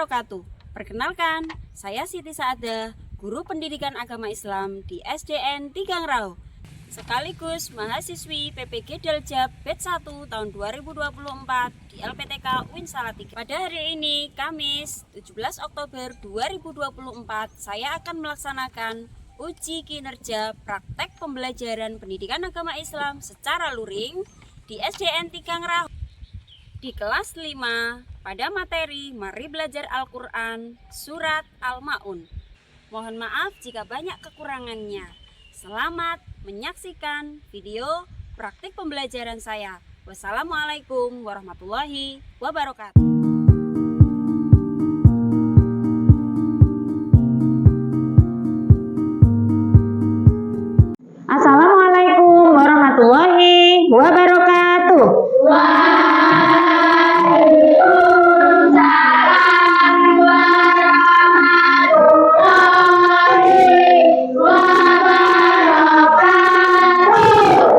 wabarakatuh. Perkenalkan, saya Siti Saada, Guru Pendidikan Agama Islam di SDN Tigangrau, sekaligus mahasiswi PPG Daljab Batch 1 tahun 2024 di LPTK UIN Salatiga. Pada hari ini, Kamis 17 Oktober 2024, saya akan melaksanakan uji kinerja praktek pembelajaran pendidikan agama Islam secara luring di SDN Tigangrau di kelas 5 pada materi Mari Belajar Al-Quran Surat Al-Ma'un. Mohon maaf jika banyak kekurangannya. Selamat menyaksikan video praktik pembelajaran saya. Wassalamualaikum warahmatullahi wabarakatuh. Assalamualaikum warahmatullahi wabarakatuh.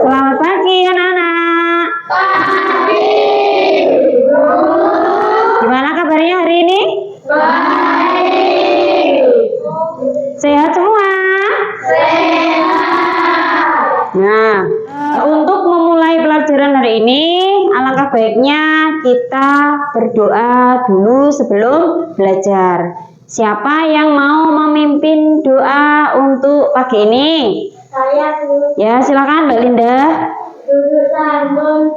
Selamat pagi anak-anak. Gimana kabarnya hari ini? Sehat semua? Nah, untuk memulai pelajaran hari ini, alangkah baiknya kita berdoa dulu sebelum belajar. Siapa yang mau memimpin doa untuk pagi ini? Saya dulu. Ya, silakan Mbak Linda. Duduk sambung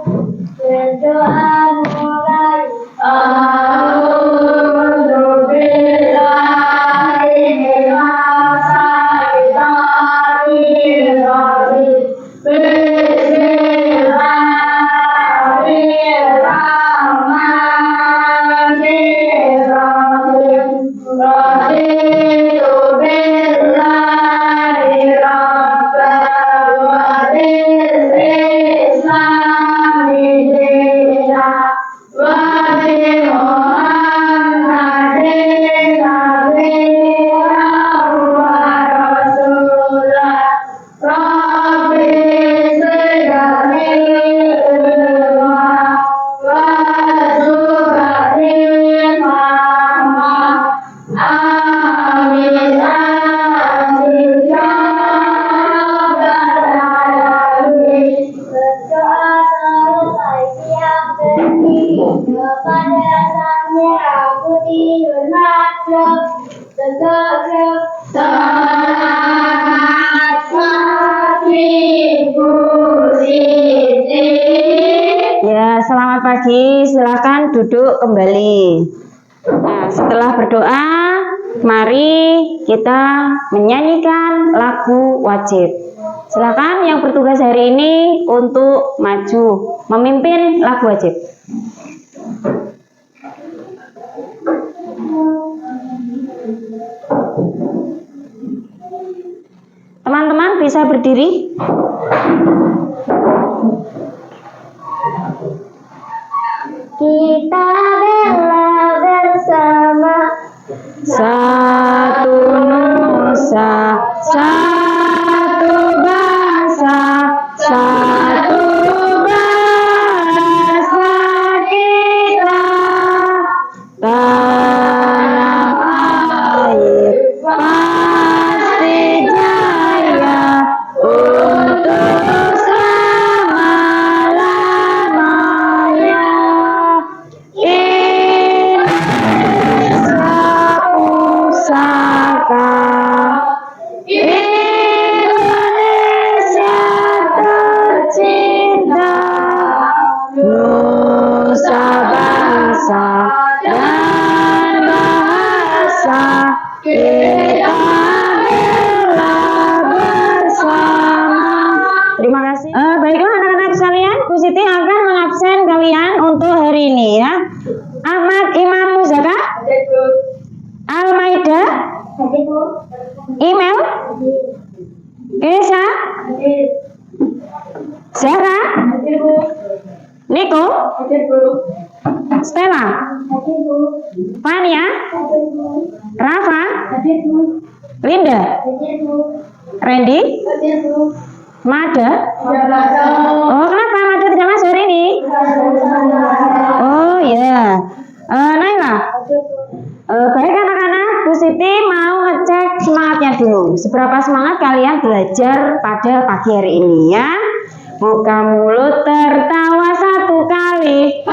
berdoa mulai. Ya, selamat pagi. Silakan duduk kembali. Nah, setelah berdoa, mari kita menyanyikan lagu wajib. Silakan yang bertugas hari ini untuk maju memimpin lagu wajib. Teman-teman bisa berdiri. Kita bela bersama Satu nusa, satu bangsa, satu bahasa kita, tanah air pasti jaya untuk selama-lamanya. Indonesia pusaka, Indonesia tercinta, nusa bangsa dan bahasa kita bela bersama. Terima kasih. Baiklah anak-anak sekalian, Bu Siti akan mengabsen kalian untuk hari ini ya. Ahmad Imam Muzaka, Al-Maida, Email, Kesa, Zara, Niko, Stella, Fania, Rafa, Linda, Randy, Mada. Oh, kenapa Mada tidak masuk hari ini? Oh ya, Naila, Baik anak-anak, Bu Siti mau ngecek semangatnya dulu. Seberapa semangat kalian belajar pada pagi hari ini ya? Buka mulut tertawa 1 kali.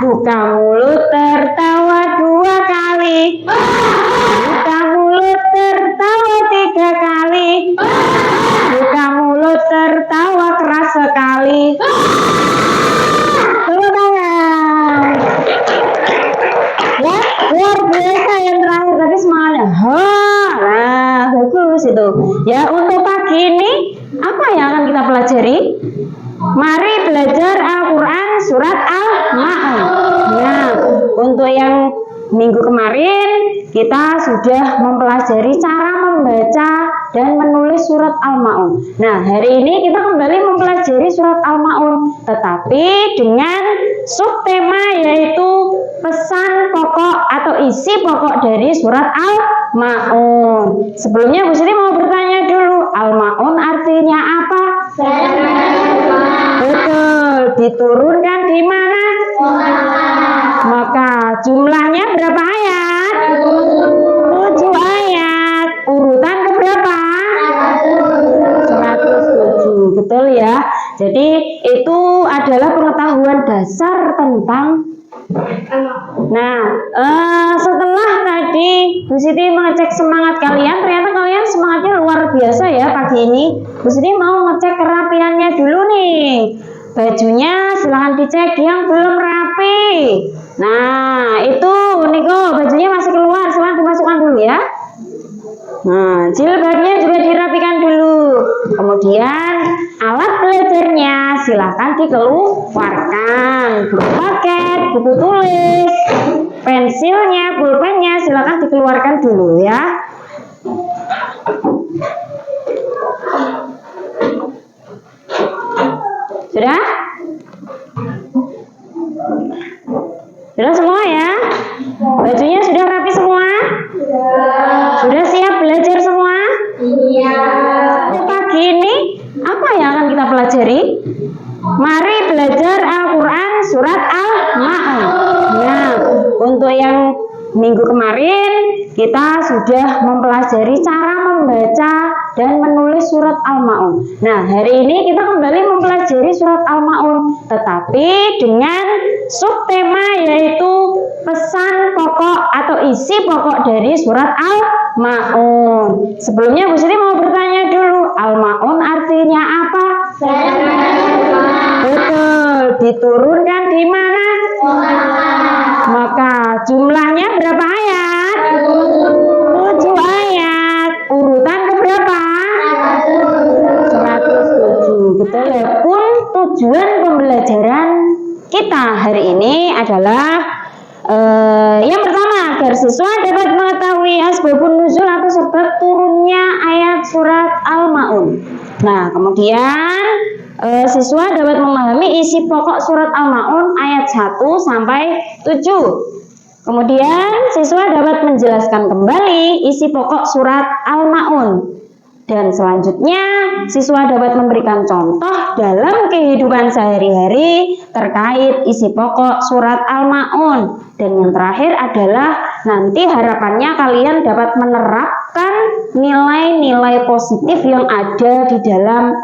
Buka mulut tertawa 2 kali. Buka mulut tertawa 3 kali. Buka mulut tertawa keras sekali. Tepuk tangan. Ya, luar biasa yang terakhir tadi semangatnya. Nah, bagus itu. Ya, untuk pagi ini apa yang akan kita pelajari? Mari belajar Al-Quran surat Al-Ma'un. Nah, untuk yang minggu kemarin kita sudah mempelajari cara membaca dan menulis surat Al-Ma'un. Nah, hari ini kita kembali mempelajari surat Al-Ma'un, tetapi dengan subtema yaitu pesan pokok atau isi pokok dari surat Al-Ma'un. Sebelumnya Bu Siti mau bertanya dulu, Al-Ma'un artinya apa? Betul, diturunkan di mana? Maka jumlahnya berapa ayat? 7 ayat. Urutan keberapa? 107. Betul ya. Jadi itu adalah pengetahuan dasar tentang. Nah, setelah tadi Bu Siti mengecek semangat kalian, ternyata kalian semangatnya luar biasa ya pagi ini. Bu Siti mau ngecek kerapiannya dulu nih. Bajunya silahkan dicek yang belum rapi. Nah, itu Niko, bajunya masih keluar, silahkan dimasukkan dulu ya. Nah, jilbabnya juga dirapikan dulu. Kemudian alat belajarnya silahkan dikeluarkan. Buku paket, buku tulis, pensilnya, pulpennya silahkan dikeluarkan dulu ya. Sudah? Sudah semua ya? Bajunya sudah rapi semua? Sudah siap belajar semua? Iya. Pagi ini apa yang akan kita pelajari? Mari belajar Al-Quran surat Al-Ma'un. Nah, untuk yang minggu kemarin kita sudah mempelajari cara membaca dan menulis surat Al-Ma'un. Nah, hari ini kita kembali mempelajari surat Al-Ma'un, tetapi dengan subtema yaitu pesan pokok atau isi pokok dari surat Al-Ma'un. Sebelumnya Bu Siti mau bertanya dulu, Al-Ma'un artinya apa? Betul, diturunkan di mana? Maka jumlahnya berapa ayat? 7 ayat. Urutan keberapa? 107. Betul ya. Pun tujuan pembelajaran kita hari ini adalah yang pertama, agar siswa dapat mengetahui asbabun nuzul atau sebab turunnya ayat surat Al-Ma'un. Nah, kemudian siswa dapat memahami isi pokok surat Al-Ma'un ayat 1 sampai 7. Kemudian siswa dapat menjelaskan kembali isi pokok surat Al-Ma'un. Dan selanjutnya siswa dapat memberikan contoh dalam kehidupan sehari-hari terkait isi pokok surat Al-Ma'un. Dan yang terakhir adalah nanti harapannya kalian dapat menerapkan nilai-nilai positif yang ada di dalam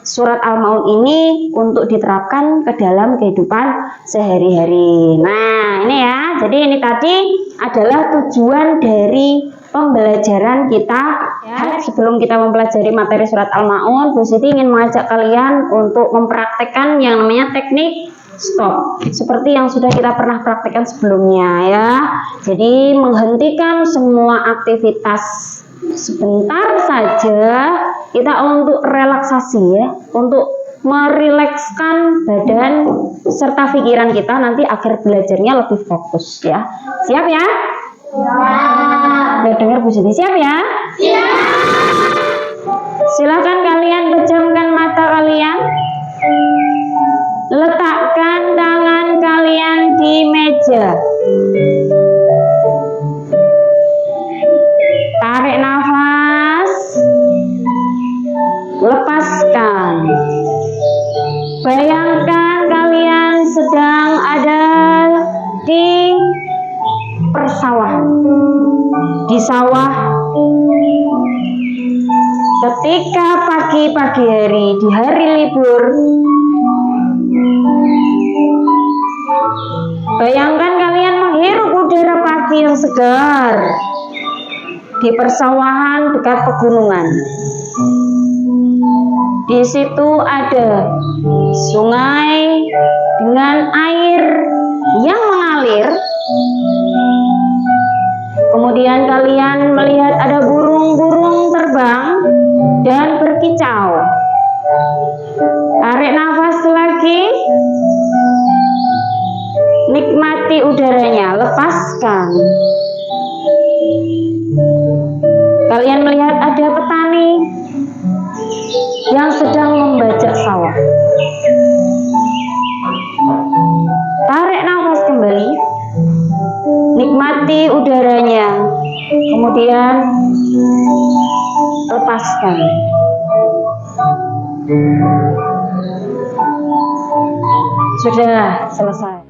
surat Al-Ma'un ini untuk diterapkan ke dalam kehidupan sehari-hari. Nah, ini ya. Jadi ini tadi adalah tujuan dari pembelajaran kita ya. Sebelum kita mempelajari materi surat Al-Ma'un, Bu Siti ingin mengajak kalian untuk mempraktekkan yang namanya teknik stop, seperti yang sudah kita pernah praktekkan sebelumnya ya. Jadi menghentikan semua aktivitas sebentar saja kita untuk relaksasi ya, untuk merilekskan badan serta pikiran kita nanti agar belajarnya lebih fokus ya. Siap ya? Udah dengar Bu Siti, siap ya? Siap. Silakan kalian pejamkan mata kalian. Letakkan tangan kalian di meja. Tarik nafas. Lepaskan. Bayangkan kalian sedang ada di persawahan. ketika pagi-pagi hari di hari libur. Bayangkan kalian menghirup udara pagi yang segar di persawahan dekat pegunungan. Di situ ada sungai dengan air yang mengalir. Kemudian kalian melihat ada burung-burung terbang dan berkicau. Tarik nafas lagi. Nikmati udaranya, lepaskan. Kalian melihat ada petani yang sedang membajak sawah. Tarik nafas kembali. Nikmati udaranya. Kemudian lepaskan. Sudah selesai.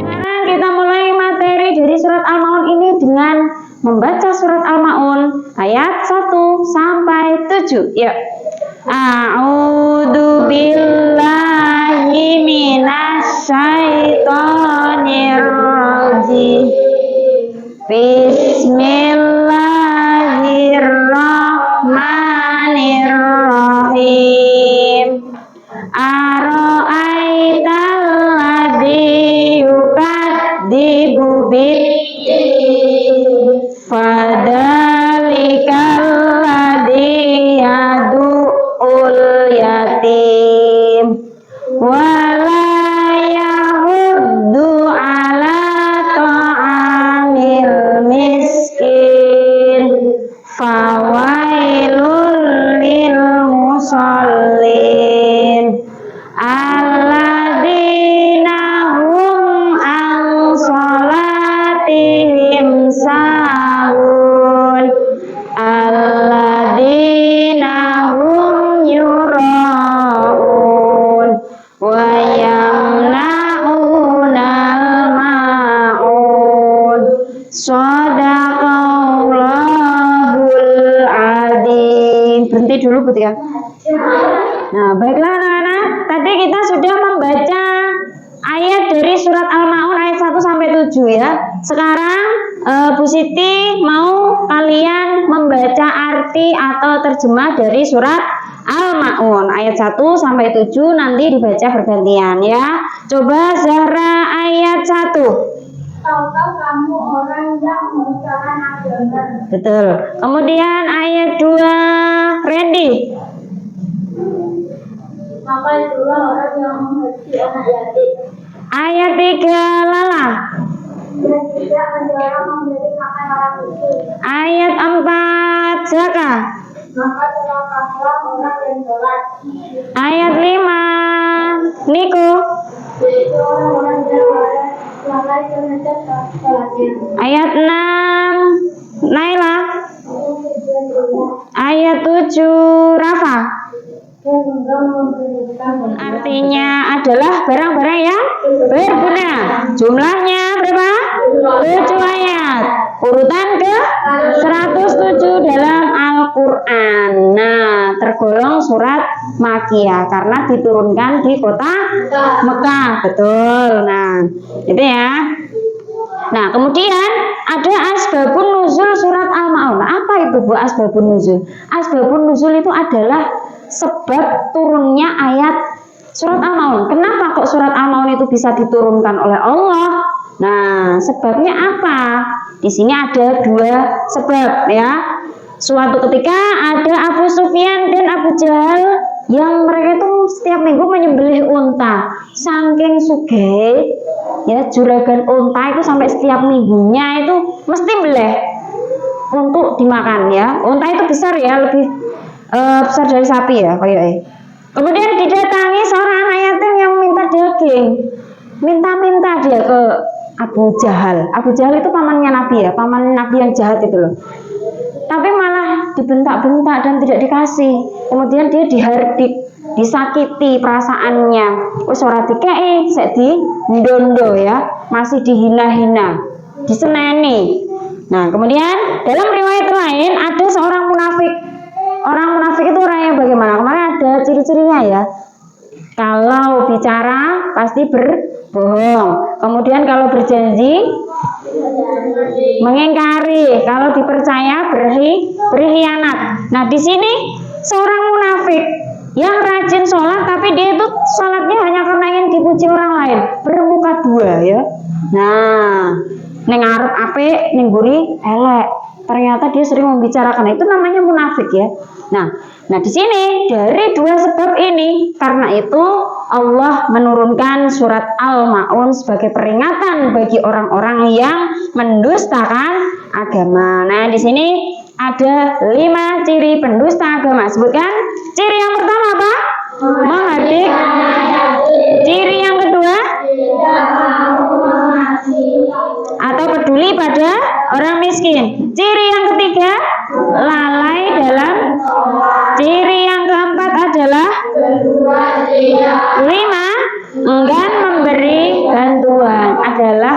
Sekarang kita mulai materi dari surat Al-Maun ini dengan membaca surat Al-Maun ayat 1 sampai 7. Yuk. A'udzu billahi minasyaitonir rajim. Bismillahirrahmanirrahim. Ara'aital ladzi yukadzibu bid-din fadzalikal ladzi yad'ul yatim wala yahuddu ala ta'amil miskin fawailul lil musallin alladzina hum an salatihim sahun alladzina hum yura'un wa yamna'unal ma'un. Shadaqallahul adzim. Berhenti dulu Bu Tia. Nah, baiklah anak-anak, tadi kita sudah membaca ayat dari surat Al-Maun ayat 1 sampai 7 ya. Sekarang Bu Siti mau kalian membaca arti atau terjemah dari surat Al-Maun ayat 1 sampai 7, nanti dibaca bergantian ya. Coba Zahra ayat 1. Tahukah kamu orang yang merupakan agama? Betul. Kemudian ayat 2, Randy. Maka itulah orang yang mengasihi anak yatim Ayat 3, Lala. dan tidak mendorong memberi makan orang miskin. Ayat 4, Zaka. Maka celakalah orang yang sholat, Ayat 5, Niko. yaitu orang-orang yang lalai terhadap sholatnya. Ayat 6, Naila. Ayat 7, Rafa. Dan enggak memberikan Artinya adalah barang-barang yang berguna. Jumlahnya berapa? 7 ayat. Urutan ke 107 dalam Al-Quran. Nah, tergolong surat Makkiyah karena diturunkan di kota Mekah. Betul. Nah, itu ya. Nah, kemudian ada asbabun nuzul surat Al-Maun. Apa itu Bu asbabun nuzul? Asbabun nuzul itu adalah sebab turunnya ayat surat Al-Maun. Kenapa kok surat Al-Maun itu bisa diturunkan oleh Allah? Nah, sebabnya apa? Di sini ada 2 sebab ya. Suatu ketika ada Abu Sufyan dan Abu Jahal yang mereka itu setiap minggu menyembelih unta. Saking sugih ya, juragan unta itu sampai setiap minggunya itu mesti beleh untuk dimakan ya. Unta itu besar ya, lebih besar dari sapi ya kayaknya. Kemudian didatangi seorang anak yatim yang minta daging. Minta-minta dia ke Abu Jahal. Abu Jahal itu pamannya Nabi ya, paman Nabi yang jahat itu loh. Tapi malah dibentak-bentak dan tidak dikasih. Kemudian dia disakiti perasaannya. Wis ora dikei, sek di ndondo ya. masih dihina-hina, diseneni. Nah, kemudian dalam riwayat lain ada seorang munafik. Orang munafik itu orang yang bagaimana? Kemarin ada ciri-cirinya ya. Kalau bicara pasti berbohong. Kemudian kalau berjanji mengingkari, kalau dipercaya berkhianat. Nah, di sini seorang munafik yang rajin sholat, tapi dia itu sholatnya hanya karena ingin dipuji orang lain, bermuka dua ya. Nah, ning arep apik, ning mburi elek. Ternyata dia sering membicarakan, itu namanya munafik ya. Nah di sini dari dua sebab ini, karena itu Allah menurunkan surat Al-Maun sebagai peringatan bagi orang-orang yang mendustakan agama. Nah di sini ada 5 ciri pendusta agama. Sebutkan. Ciri yang pertama apa? Menghardik. Ciri yang kedua? Atau peduli pada orang miskin. Ciri yang ketiga? Lalai dalam. Ciri yang keempat adalah 5. Enggan memberi bantuan. Adalah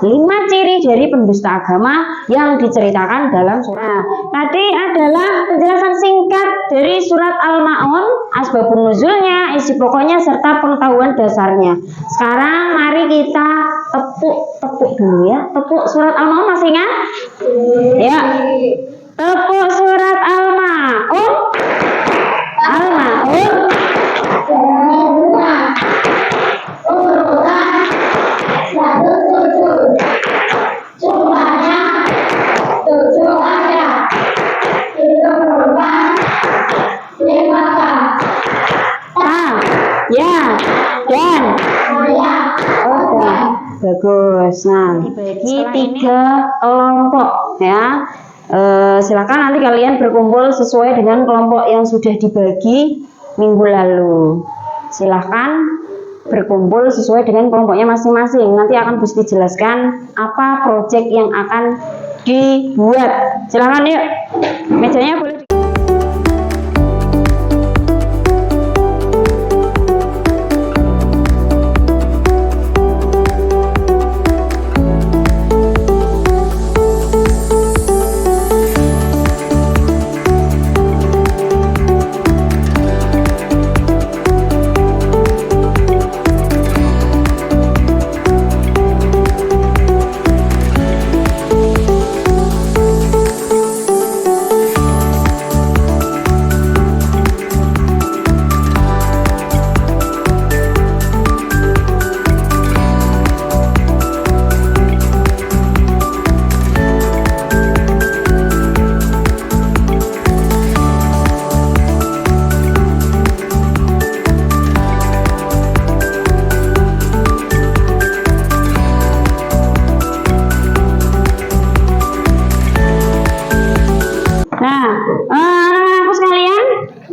5 ciri dari pendusta agama yang diceritakan dalam surat. Tadi adalah penjelasan singkat dari surat Al-Maun, asbabun nuzulnya, isi pokoknya serta pengetahuan dasarnya. Sekarang mari kita tepuk dulu ya. Tepuk surat Al-Maun, masih ingat? Ya. Tepuk surat Al-Maun. Al-Maun. Jumlahnya 7 ayat. Itu berupa 5 Ya, dan oke. bagus. Nah, dibagi 3 kelompok ya. Silakan nanti kalian berkumpul sesuai dengan kelompok yang sudah dibagi minggu lalu. Silakan berkumpul sesuai dengan kelompoknya masing-masing. Nanti akan bisa dijelaskan apa proyek yang akan dibuat. Silakan yuk, mejanya boleh.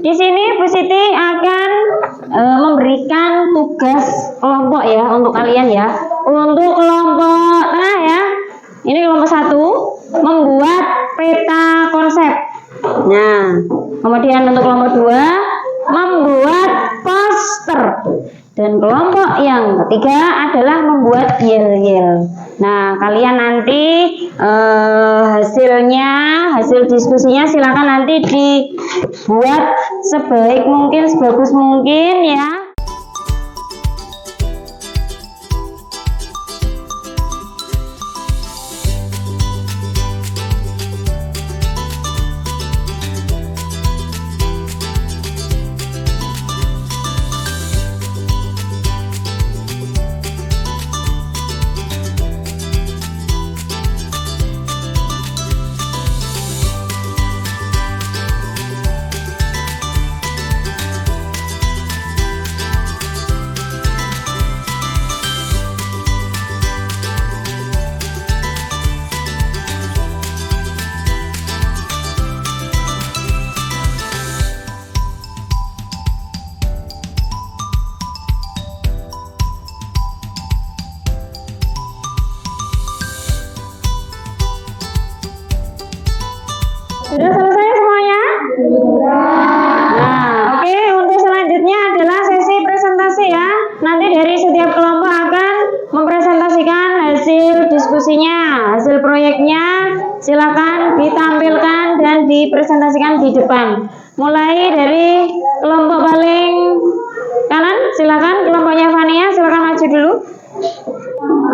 Di sini Bu Siti akan memberikan tugas kelompok ya untuk kalian ya. Untuk kelompok tengah ya, ini kelompok 1 membuat peta konsep. Nah, kemudian untuk kelompok 2 membuat poster. Dan kelompok yang ketiga adalah membuat yel-yel. Nah, kalian nanti hasil diskusinya silakan nanti dibuat sebaik mungkin, sebagus mungkin ya. Sudah selesai semuanya? Nah, oke, untuk selanjutnya adalah sesi presentasi ya. Nanti dari setiap kelompok akan mempresentasikan diskusinya, hasil proyeknya silakan ditampilkan dan dipresentasikan di depan. Mulai dari kelompok paling kanan, silakan kelompoknya Fania, silakan maju dulu.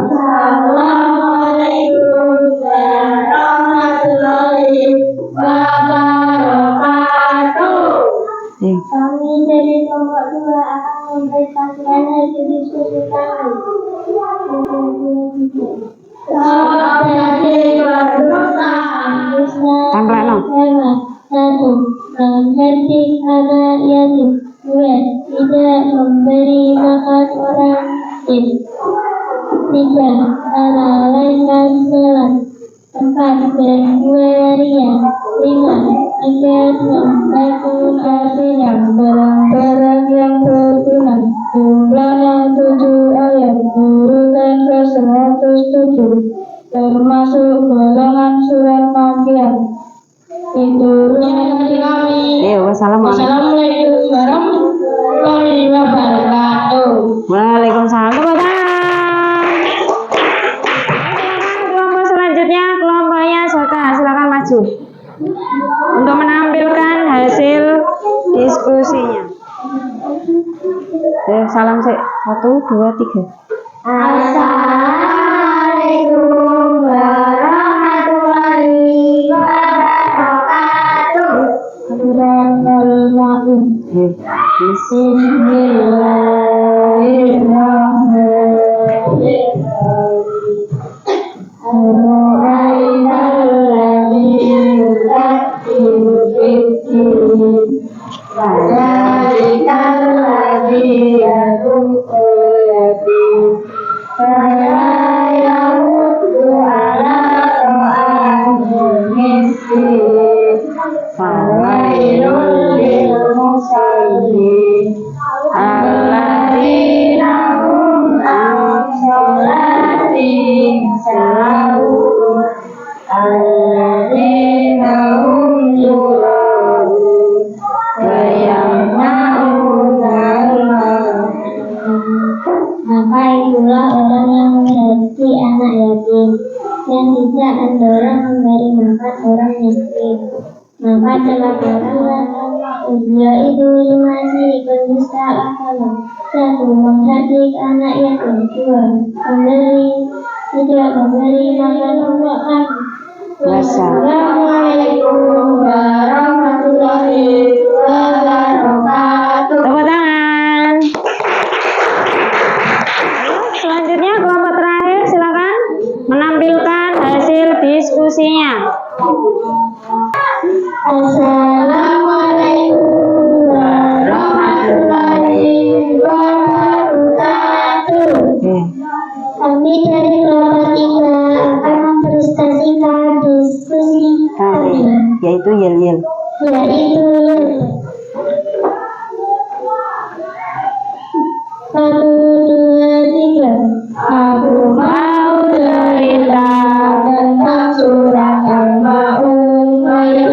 Assalamualaikum warahmatullahi wabarakatuh. Kami dari kelompok 2 akan mempresentasikan hasil diskusi kami. Satu, menghargai anak yatim. 2, tidak memberi makan orang miskin. 3, melalaikan sholat. 4, berbuat ria. 5, agar membantu yang barang-barang yang berguna. Jumlahnya 7 ayat, urutan ke 107, termasuk golongan surat Makkiyah. Itu dari kami. Wassalamualaikum warahmatullahi wabarakatuh. Waalaikumsalam. Tepuk tangan. Kelompok selanjutnya kelompoknya Zaka, silakan maju untuk menampilkan hasil diskusinya. Salam sih, 1, 2, 3. Assalamualaikum warahmatullahi wabarakatuh. Maka itulah orang yang menghargai anak yatim dan tidak mendorong memberi makan orang miskin. Maka telah barang itu masih pendusta agama. 1, menghargai anak yatim. 2, tidak memberi makan untuk kami. Wassalamualaikum warahmatullahi wabarakatuh. Tepuk tangan. Selanjutnya kelompok terakhir silakan menampilkan hasil diskusinya. Assalamualaikum warahmatullahi wabarakatuh. Kami dari kelompok 3 akan mempresentasikan diskusi kami, Yaitu yel-yel. yaitu 1, 2, 3. Aku mau cerita tentang surat Al-Maun, ayat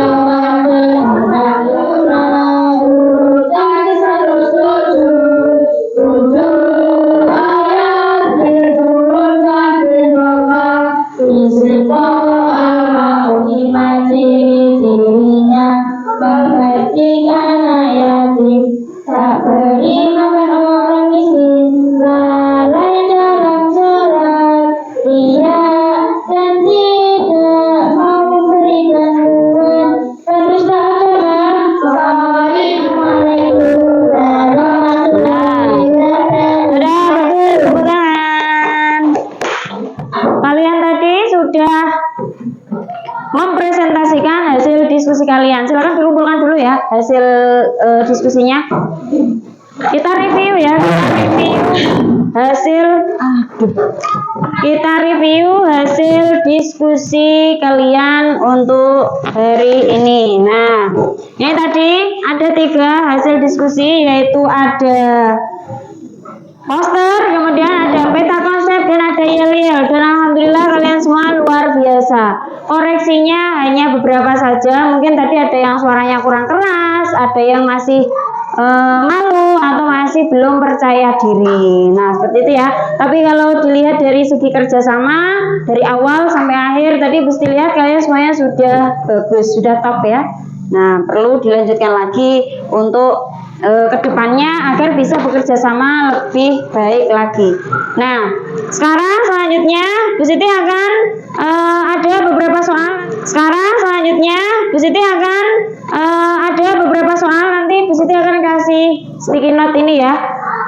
urutan 107 ayat diturunkan di bawah Istiqomah imati dirinya memperhatikan anak yatim, tak beri makan orang miskin, lalai dalam sholat, ria dan tidak mau memberikan dukungan, berdusta agama. Assalamualaikum warahmatullahi wabarakatuh. Tepuk tangan. Kalian tadi sudah mempresentasikan hasil diskusi kalian. Silakan dikumpulkan dulu ya hasil diskusinya. Kita review ya. Kita review hasil diskusi kalian untuk hari ini. Nah, ini tadi ada 3 hasil diskusi, yaitu ada poster, kemudian ada peta konsep, dan ada yel-yel. Dan alhamdulillah kalian semua luar biasa. Koreksinya hanya beberapa saja. Mungkin tadi ada yang suaranya kurang keras, ada yang masih malu atau masih belum percaya diri. Nah, seperti itu ya. Tapi kalau dilihat dari segi kerjasama dari awal sampai akhir tadi mesti lihat kalian semuanya sudah bagus, sudah top ya. Nah, perlu dilanjutkan lagi untuk kedepannya agar bisa bekerja sama lebih baik lagi. Nah, sekarang selanjutnya Bu Siti akan ada beberapa soal. Ada beberapa soal, nanti Bu Siti akan kasih sticky note ini ya.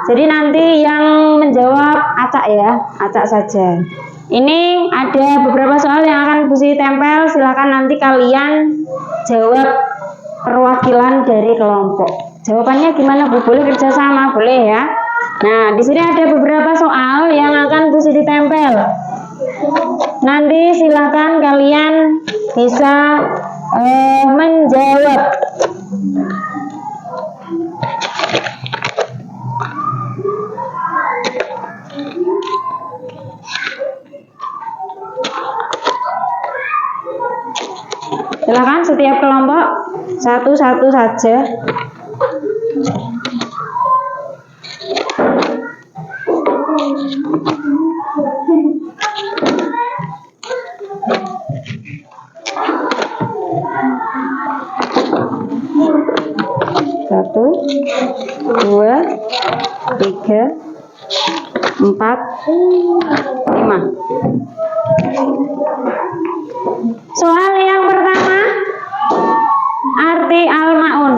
Jadi nanti yang menjawab acak ya, acak saja. Ini ada beberapa soal yang akan Bu Siti tempel, silakan nanti kalian jawab perwakilan dari kelompok. Jawabannya gimana Bu? Boleh kerjasama, boleh ya. Nah, di sini ada beberapa soal yang akan Bu Siti tempel. Nanti silakan kalian bisa menjawab. Silakan setiap kelompok satu-satu saja. Satu, dua, tiga, empat, lima. Soal yang pertama, arti al-ma'un.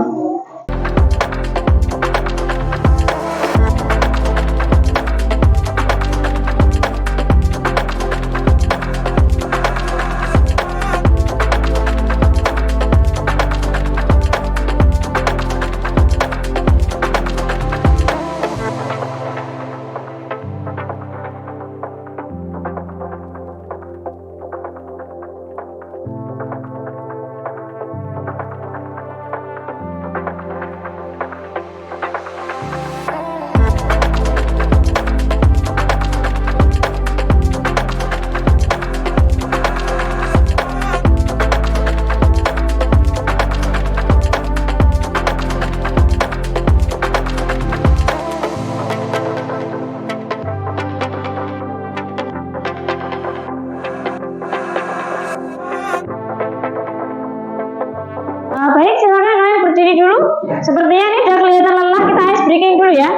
Baik, silakan kalian berdiri dulu. Sepertinya ini udah kelihatan lelah, kita ice breaking dulu ya.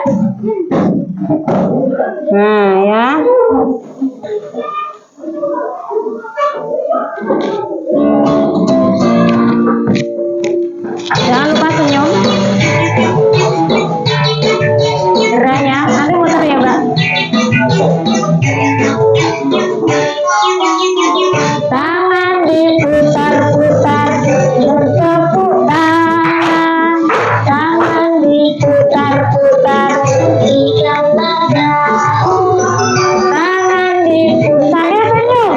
Nah ya. Jangan lupa senyum. Geraknya, nanti muter ya Mbak. Tangan diputar-putar, bertepuk tangan. Tangan diputar-putar, ikan dada. Tangan diputar, ya senyum.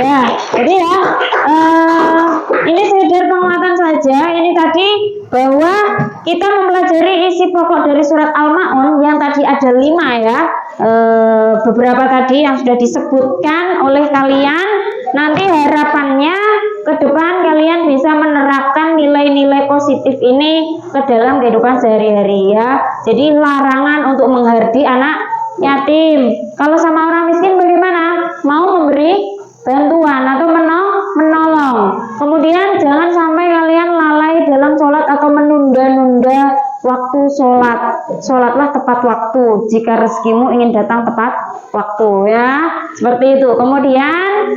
Ya, jadi ya ini sekedar penguatan saja. Ini tadi bahwa kita mempelajari isi pokok dari surat Al-Ma'un yang tadi ada 5 ya. Beberapa tadi yang sudah disebutkan oleh kalian. Nanti harapannya ke depan kalian bisa menerapkan nilai-nilai positif ini ke dalam kehidupan sehari-hari ya. Jadi larangan untuk menghardi anak yatim. Kalau sama orang miskin bagaimana? Mau memberi bantuan atau menolong. Kemudian jangan sampai kalian lalai dalam sholat atau menunda-nunda waktu sholat. Sholatlah tepat waktu jika rezekimu ingin datang tepat waktu ya. Seperti itu. Kemudian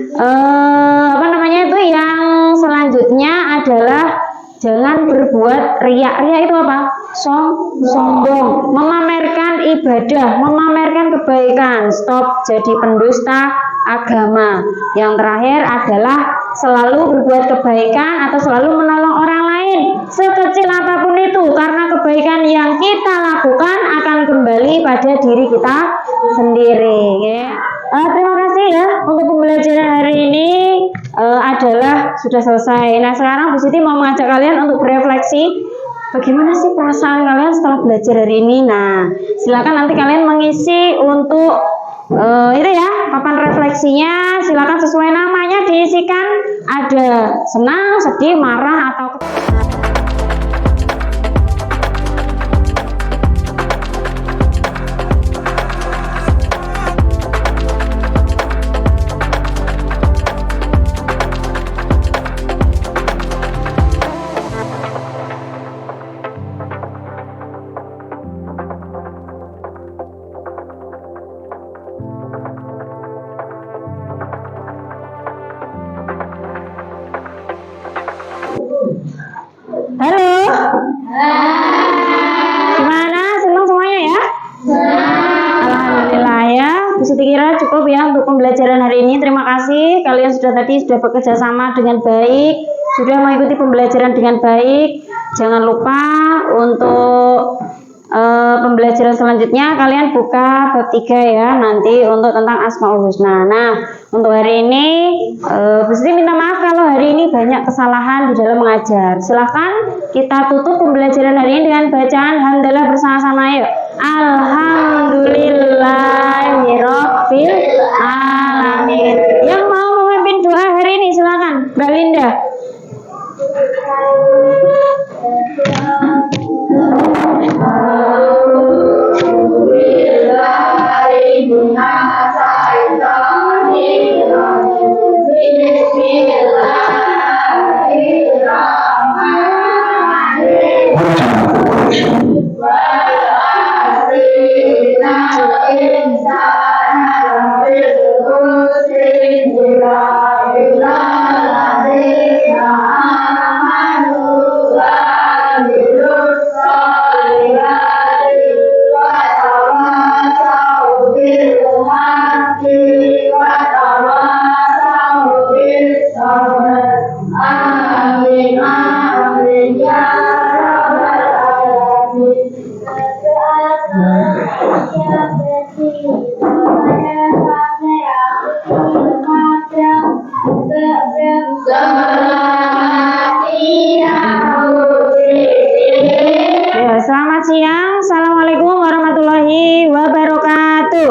yang selanjutnya adalah jangan berbuat riak. Riak itu apa? Sombong, memamerkan ibadah, memamerkan kebaikan. Stop jadi pendusta agama. Yang terakhir adalah selalu berbuat kebaikan atau selalu menolong orang lain sekecil apapun itu, karena kebaikan yang kita lakukan akan kembali pada diri kita sendiri ya. Terima kasih ya untuk pembelajaran hari ini adalah sudah selesai. Nah sekarang Bu Siti mau mengajak kalian untuk berefleksi. Bagaimana sih perasaan kalian setelah belajar hari ini? Nah, silakan nanti kalian mengisi untuk itu ya, papan refleksinya. Silakan sesuai namanya diisikan. Ada senang, sedih, marah atau halo. Gimana? Senang semuanya ya? Alhamdulillah ya. Bu Siti kira cukup ya untuk pembelajaran hari ini. Terima kasih kalian sudah bekerja sama dengan baik, sudah mengikuti pembelajaran dengan baik. Jangan lupa untuk pembelajaran selanjutnya kalian buka bab 3 ya, nanti untuk tentang Asmaul Husna. Nah, untuk hari ini Bu Siti minta maaf kalau hari ini banyak kesalahan di dalam mengajar. Silahkan kita tutup pembelajaran hari ini dengan bacaan hamdalah bersama-sama yuk. Alhamdulillahirabbil alamin. Yang mau memimpin doa hari ini silakan, Mbak Linda. Selamat siang. Assalamualaikum warahmatullahi wabarakatuh.